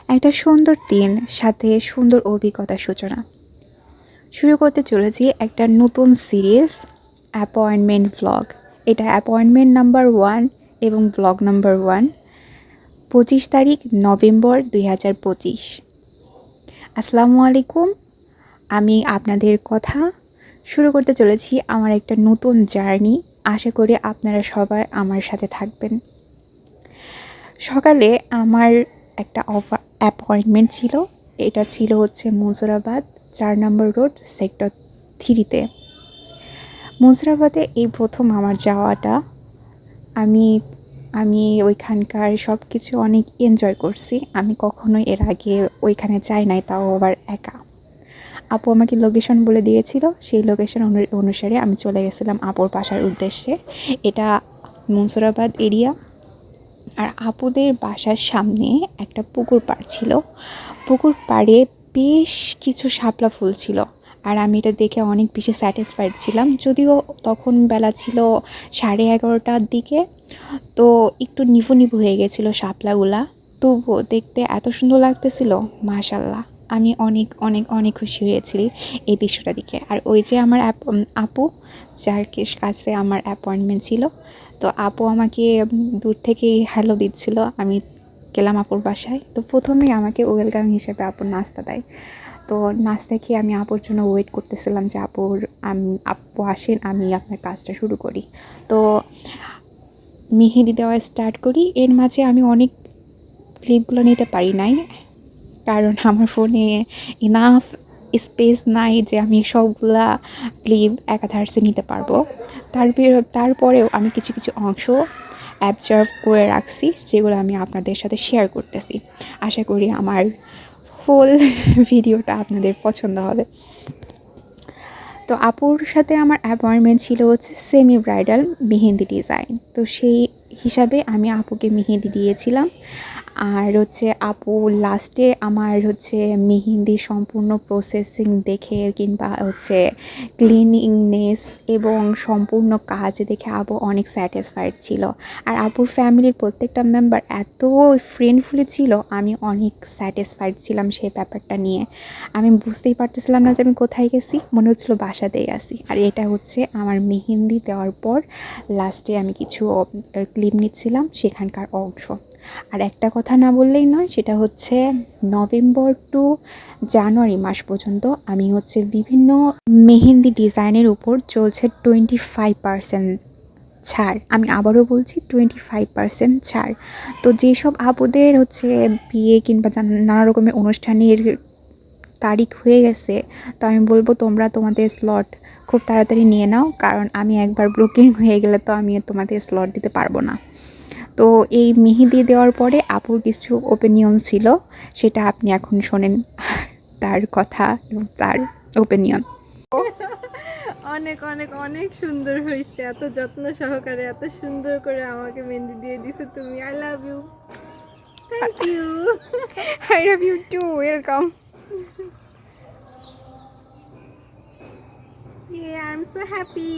একটা সুন্দর দিন, সাথে সুন্দর অভিজ্ঞতার সূচনা। শুরু করতে চলেছি একটা নতুন সিরিজ, অ্যাপয়েন্টমেন্ট ভ্লগ। এটা অ্যাপয়েন্টমেন্ট নাম্বার 1 এবং ভ্লগ নাম্বার 1, 25 তারিখ নভেম্বর 2025। আসসালামু আলাইকুম। আমি আপনাদের কথা শুরু করতে চলেছি আমার একটা নতুন জার্নি। আশা করি আপনারা সবাই আমার সাথে থাকবেন। সকালে আমার একটা অ্যাপয়েন্টমেন্ট ছিল। এটা ছিল হচ্ছে মুজরাবাদ 4 নম্বর রোড, সেক্টর 3-তে। মুজরাবাদে এই প্রথম আমার যাওয়াটা। আমি আমি ওইখানকার সব কিছু অনেক এনজয় করছি। আমি কখনোই এর আগে ওইখানে যাই নাই, তাও আবার একা। আপু আমাকে লোকেশন বলে দিয়েছিল, সেই লোকেশন অনুসারে আমি চলে গেছিলাম আপুর বাসার উদ্দেশ্যে। এটা মুজরাবাদ এরিয়া। আর আপুদের বাসার সামনে একটা পুকুর পাড় ছিল। পুকুর পাড়ে বেশ কিছু শাপলা ফুল ছিল, আর আমি এটা দেখে অনেক বেশি স্যাটিসফাইড ছিলাম। যদিও তখন বেলা ছিল 11:30টার দিকে, তো একটু নিভু নিভু হয়ে গেছিলো শাপলাগুলা, তবুও দেখতে এত সুন্দর লাগতেছিল। মাশাল্লাহ, আমি অনেক অনেক অনেক খুশি হয়েছি এই দৃশ্যটা দেখে। আর ওই যে আমার আপু, যার কাছে আমার অ্যাপয়েন্টমেন্ট ছিল, তো আপু আমাকে দূর থেকেই হ্যালো দিচ্ছিল। আমি গেলাম আপুর বাসায়। তো প্রথমেই আমাকে ওয়েলকাম হিসেবে আপুর নাস্তা দেয়। তো নাস্তা খেয়ে আমি আপুর জন্য ওয়েট করতেছিলাম যে আপু আসেন, আমি আপনার কাজটা শুরু করি। তো মেহেদি দেওয়া স্টার্ট করি। এর মাঝে আমি অনেক ক্লিপগুলো নিতে পারি নাই, কারণ আমার ফোনে ইনাফ স্পেস নাই যে আমি সবগুলা ক্লিপ একাধারে নিতে পারবো। তারপরেও আমি কিছু কিছু অংশ অ্যাবজার্ভ করে রাখছি, যেগুলো আমি আপনাদের সাথে শেয়ার করতেছি। আশা করি আমার ফুল ভিডিওটা আপনাদের পছন্দ হবে। তো আপুর সাথে আমার অ্যাপয়েন্টমেন্ট ছিল হচ্ছে সেমি ব্রাইডাল মেহেন্দি ডিজাইন। তো সেই হিসাবে আমি আপুকে মেহেন্দি দিয়েছিলাম। আর হচ্ছে আপু লাস্টে আমার হচ্ছে মেহেন্দি সম্পূর্ণ প্রসেসিং দেখে, কিংবা হচ্ছে ক্লিনিংনেস এবং সম্পূর্ণ কাজ দেখে আপু অনেক স্যাটিসফাইড ছিল। আর আপুর ফ্যামিলির প্রত্যেকটা মেম্বার এত ফ্রেন্ডফুলি ছিল, আমি অনেক স্যাটিসফাইড ছিলাম সেই ব্যাপারটা নিয়ে। আমি বুঝতেই পারতেছিলাম না যে আমি কোথায় গেছি, মনে হচ্ছিলো বাসাতেই আসি। আর এটা হচ্ছে আমার মেহেন্দি দেওয়ার পর লাস্টে আমি কিছু ক্লিপ নিচ্ছিলাম সেখানকার অংশ। আর একটা কথা না বললেই নয়, সেটা হচ্ছে নভেম্বর টু জানুয়ারি মাস পর্যন্ত আমি হচ্ছে বিভিন্ন মেহেন্দি ডিজাইনের উপর চলছে 25% ছাড়। আমি আবারও বলছি 25% ছাড়। তো যেসব আপুদের হচ্ছে বিয়ে কিংবা নানা রকমের অনুষ্ঠানের তারিখ হয়ে গেছে, তো আমি বলবো তোমরা তোমাদের স্লট খুব তাড়াতাড়ি নিয়ে নাও, কারণ আমি একবার বুকিং হয়ে গেলে তো আমি তোমাদের স্লট দিতে পারবো না। তো এই মেহেদি দেওয়ার পরে আপুর কিছু ওপিনিয়ন ছিল, সেটা আপনি এখন শোনেন তার কথা এবং তার ওপিনিয়ন। অনেক অনেক অনেক সুন্দর হয়েছে, এত যত্ন সহকারে এত সুন্দর করে আমাকে মেহেন্দি দিয়ে দিছো তুমি। I love you, thank you. I love you too, welcome. Yeah, I'm so happy.